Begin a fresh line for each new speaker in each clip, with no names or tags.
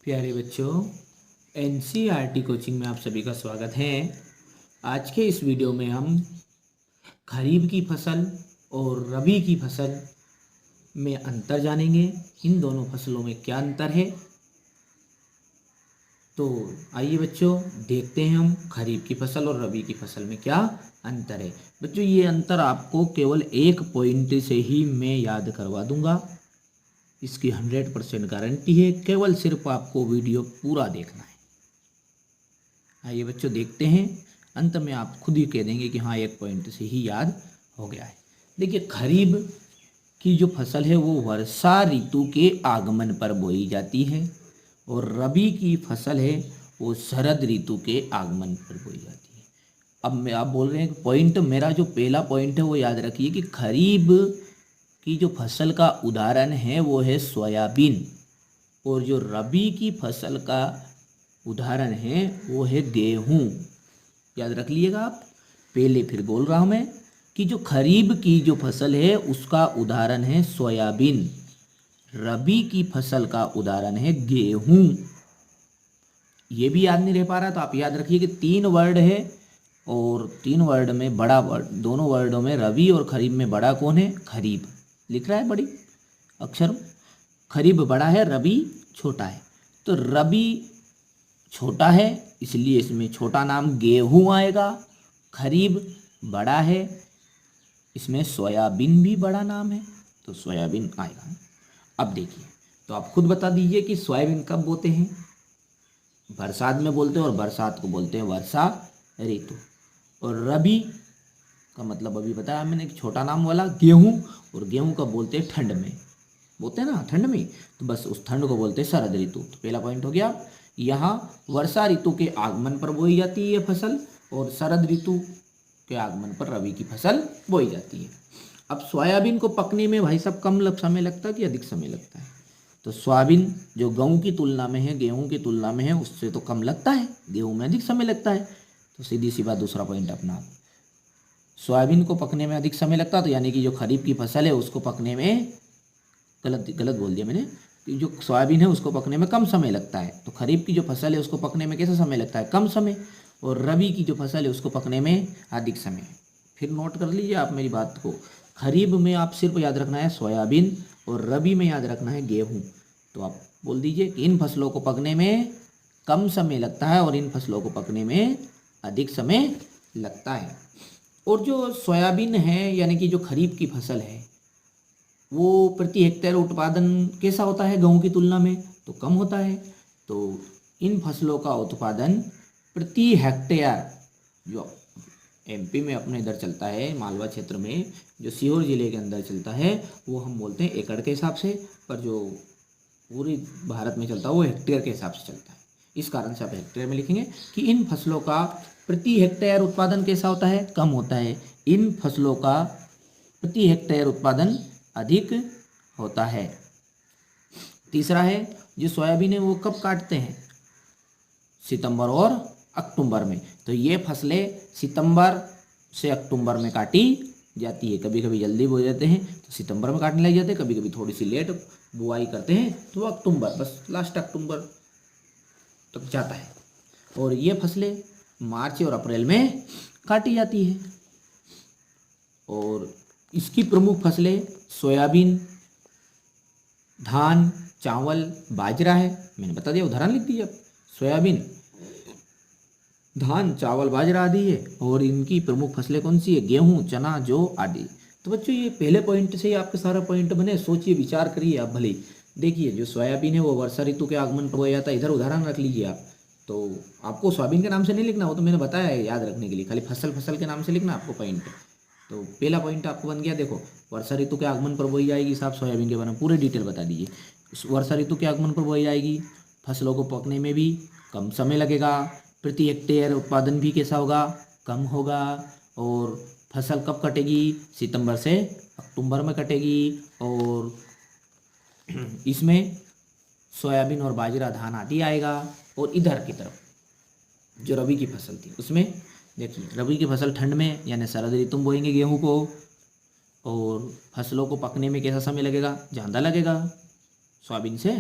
प्यारे बच्चों, NCERT coaching में आप सभी का स्वागत है। आज के इस वीडियो में हम खरीफ की फसल और रबी की फसल में अंतर जानेंगे। इन दोनों फसलों में क्या अंतर है, तो आइए बच्चों देखते हैं हम खरीफ की फसल और रबी की फसल में क्या अंतर है। बच्चों, ये अंतर आपको केवल एक पॉइंट से ही मैं याद करवा दूंगा। इसकी 100% गारंटी है। केवल सिर्फ आपको वीडियो पूरा देखना है। आइए बच्चों देखते हैं। अंत में आप खुद ही कह देंगे कि हाँ, एक पॉइंट से ही याद हो गया है। देखिए, खरीफ की जो फसल है वो वर्षा ऋतु के आगमन पर बोई जाती है और रबी की फसल है वो शरद ऋतु के आगमन पर बोई जाती है। अब मैं आप बोल रहे हैं कि पॉइंट, मेरा जो पहला पॉइंट है वो याद रखिए कि खरीफ की जो फसल का उदाहरण है वो है सोयाबीन और जो रबी की फसल का उदाहरण है वो है गेहूं। याद रख लीजिएगा आप। पहले फिर बोल रहा हूं मैं कि जो खरीफ की जो फसल है उसका उदाहरण है सोयाबीन, रबी की फसल का उदाहरण है गेहूं। ये भी याद नहीं रह पा रहा तो आप याद रखिए कि 3 वर्ड है और 3 वर्ड में बड़ा वर्ड, दोनों वर्डों में रबी और खरीफ में बड़ा कौन है? खरीफ। लिख रहा है बड़ी अक्षर। खरीफ बड़ा है, रबी छोटा है। तो रबी छोटा है इसलिए इसमें छोटा नाम गेहूं आएगा। खरीफ बड़ा है, इसमें सोयाबीन भी बड़ा नाम है तो सोयाबीन आएगा। अब देखिए, तो आप खुद बता दीजिए कि सोयाबीन कब बोते हैं? बरसात में बोलते हैं और बरसात को बोलते हैं वर्षा ऋतु। और रबी का मतलब अभी बताया मैंने कि छोटा नाम वाला गेहूं, और गेहूं का बोलते हैं ठंड में, बोलते हैं ना ठंड में, तो बस उस ठंड को बोलते हैं शरद ऋतु। तो पहला पॉइंट हो गया। यहाँ वर्षा ऋतु के आगमन पर बोई जाती है ये फसल और शरद ऋतु के आगमन पर रबी की फसल बोई जाती है। अब सोयाबीन को पकने में भाई साहब कम समय लगता है कि अधिक समय लगता है? तो सोयाबीन जो गेहूं की तुलना में है, गेहूं की तुलना में है, उससे तो कम लगता है, गेहूं में अधिक समय लगता है। तो सीधी सी बात, दूसरा पॉइंट अपना, सोयाबीन को पकने में अधिक समय लगता है, तो यानी कि जो खरीफ की फसल है उसको पकने में, गलत बोल दिया मैंने, कि जो सोयाबीन है उसको पकने में कम समय लगता है। तो खरीफ की जो फसल है उसको पकने में कैसा समय लगता है? कम समय। और रबी की जो फसल है उसको पकने में अधिक समय। फिर नोट कर लीजिए आप मेरी बात को। खरीफ में आप सिर्फ याद रखना है सोयाबीन और रबी में याद रखना है गेहूं। तो आप बोल दीजिए कि इन फसलों को पकने में कम समय लगता है और इन फसलों को पकने में अधिक समय लगता है। और जो सोयाबीन है यानी कि जो खरीफ की फसल है वो प्रति हेक्टेयर उत्पादन कैसा होता है गेहूं की तुलना में? तो कम होता है। तो इन फसलों का उत्पादन प्रति हेक्टेयर, जो एमपी में अपने इधर चलता है मालवा क्षेत्र में, जो सीहोर जिले के अंदर चलता है, वो हम बोलते हैं एकड़ के हिसाब से, पर जो पूरी भारत में चलता है वो हेक्टेयर के हिसाब से चलता है। इस कारण से आप हेक्टेयर में लिखेंगे कि इन फसलों का प्रति हेक्टेयर उत्पादन कैसा होता है? कम होता है। इन फसलों का प्रति हेक्टेयर उत्पादन अधिक होता है। तीसरा है, जो सोयाबीन है वो कब काटते हैं? सितंबर और अक्टूबर में। तो ये फसलें सितंबर से अक्टूबर में काटी जाती है। कभी कभी जल्दी बो जाते हैं तो सितंबर में काटने लग जाते हैं, कभी कभी थोड़ी सी लेट बुआई करते हैं तो अक्टूबर, बस लास्ट अक्टूबर तक जाता है। और ये फसलें मार्च और अप्रैल में काटी जाती है। और इसकी प्रमुख फसलें सोयाबीन, धान, चावल, बाजरा है। मैंने बता दिया, उदाहरण लिख दीजिए आप। सोयाबीन, धान, चावल, बाजरा आदि है। और इनकी प्रमुख फसलें कौन सी है? गेहूं, चना, जौ आदि। तो बच्चों, ये पहले पॉइंट से ही आपके सारा पॉइंट बने। सोचिए, विचार करिए आप भले। देखिए, जो सोयाबीन है वो वर्षा ऋतु के आगमन पर बोया जाता है। इधर उदाहरण रख लीजिए आप। तो आपको सोयाबीन के नाम से नहीं लिखना, वो तो मैंने बताया है याद रखने के लिए। खाली फसल के नाम से लिखना आपको पॉइंट। तो पहला पॉइंट आपको बन गया। देखो, वर्षा ऋतु के आगमन पर बोई जाएगी, साहब सोयाबीन के बारे में पूरे डिटेल बता दीजिए। वर्षा ऋतु के आगमन पर बोई जाएगी, फसलों को पकने में भी कम समय लगेगा, प्रति हेक्टेयर उत्पादन भी कैसा होगा? कम होगा। और फसल कब कटेगी? सितंबर से अक्टूबर में कटेगी। और इसमें सोयाबीन और बाजरा, धान आदि आएगा। और इधर की तरफ जो रबी की फसल थी उसमें देखिए, रबी की फसल ठंड में यानी शरद ऋतु में बोएंगे गेहूं को। और फसलों को पकने में कैसा समय लगेगा? ज़्यादा लगेगा सोयाबीन से।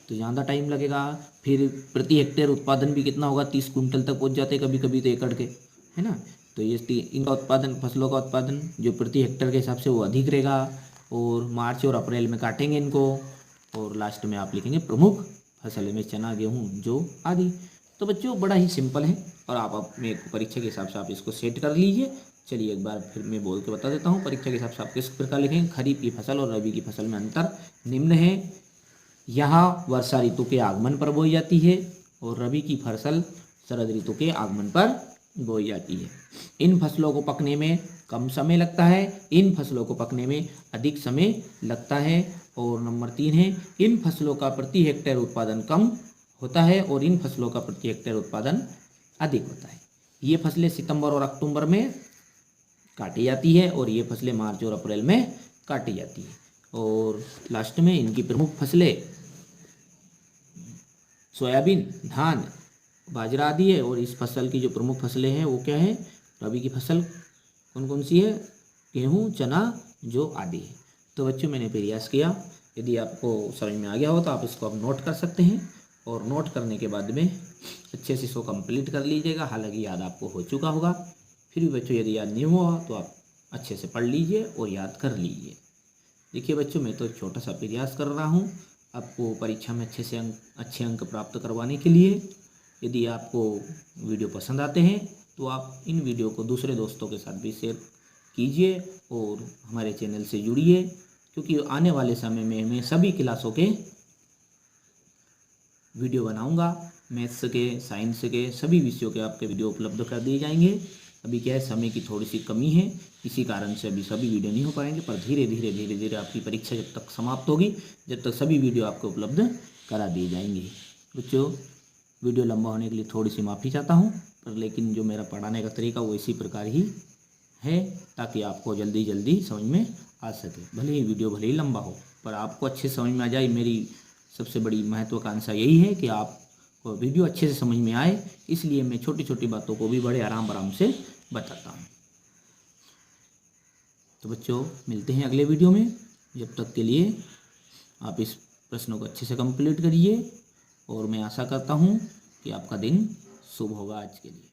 तो ज़्यादा टाइम लगेगा। फिर प्रति हेक्टेयर उत्पादन भी कितना होगा, 30 कुंटल तक पहुंच जाते कभी कभी तो एकड़ के, है ना। तो ये इनका उत्पादन, फसलों का उत्पादन जो प्रति हेक्टेयर के हिसाब से वो अधिक रहेगा। और मार्च और अप्रैल में काटेंगे इनको, और लास्ट में आप लिखेंगे प्रमुख फसल में चना, गेहूँ, जौ आदि। तो बच्चों बड़ा ही सिंपल है, और आप अपने परीक्षा के हिसाब से आप इसको सेट कर लीजिए। चलिए एक बार फिर मैं बोल के बता देता हूँ। परीक्षा के हिसाब से आप किस प्रकार लिखेंगे। खरीफ की फसल और रबी की फसल में अंतर निम्न है। यहाँ वर्षा ऋतु के आगमन पर बोई जाती है, और रबी की फसल शरद ऋतु के आगमन पर बोई जाती है। इन फसलों को पकने में कम समय लगता है, इन फसलों को पकने में अधिक समय लगता है। और नंबर 3 है, इन फसलों का प्रति हेक्टेयर उत्पादन कम होता है, और इन फसलों का प्रति हेक्टेयर उत्पादन अधिक होता है। ये फसलें सितंबर और अक्टूबर में काटी जाती है, और ये फसलें मार्च और अप्रैल में काटी जाती है। और लास्ट में इनकी प्रमुख फसलें सोयाबीन, धान, बाजरा आदि है। और इस फसल की जो प्रमुख फसलें हैं वो क्या है, रबी की फसल कौन कौन सी है, गेहूँ, चना, जौ आदि है। तो बच्चों मैंने प्रयास किया, यदि आपको समझ में आ गया हो तो आप इसको अब नोट कर सकते हैं, और नोट करने के बाद में अच्छे से इसको कंप्लीट कर लीजिएगा। हालांकि याद आपको हो चुका होगा, फिर भी बच्चों यदि याद नहीं हुआ तो आप अच्छे से पढ़ लीजिए और याद कर लीजिए। देखिए बच्चों, मैं तो छोटा सा प्रयास कर रहा हूँ आपको परीक्षा में अच्छे अंक प्राप्त करवाने के लिए। यदि आपको वीडियो पसंद आते हैं तो आप इन वीडियो को दूसरे दोस्तों के साथ भी शेयर कीजिए, और हमारे चैनल से जुड़िए, क्योंकि आने वाले समय में मैं सभी क्लासों के वीडियो बनाऊंगा। मैथ्स के, साइंस के, सभी विषयों के आपके वीडियो उपलब्ध कर दिए जाएंगे। अभी क्या है, समय की थोड़ी सी कमी है, इसी कारण से अभी सभी वीडियो नहीं हो पाएंगे, पर धीरे धीरे आपकी परीक्षा जब तक समाप्त होगी, जब तक सभी वीडियो आपको उपलब्ध करा दिए जाएंगे। बच्चों, वीडियो लंबा होने के लिए थोड़ी सी माफ़ी चाहता हूँ, पर लेकिन जो मेरा पढ़ाने का तरीका वो इसी प्रकार ही है, ताकि आपको जल्दी समझ में आ सके। भले ही वीडियो भले ही लंबा हो, पर आपको अच्छे समझ में आ जाए। मेरी सबसे बड़ी महत्वाकांक्षा यही है कि आपको वीडियो अच्छे से समझ में आए, इसलिए मैं छोटी छोटी बातों को भी बड़े आराम से बताता हूँ। तो बच्चों, मिलते हैं अगले वीडियो में। जब तक के लिए आप इस प्रश्नों को अच्छे से कंप्लीट करिए, और मैं आशा करता हूँ कि आपका दिन शुभ होगा आज के लिए।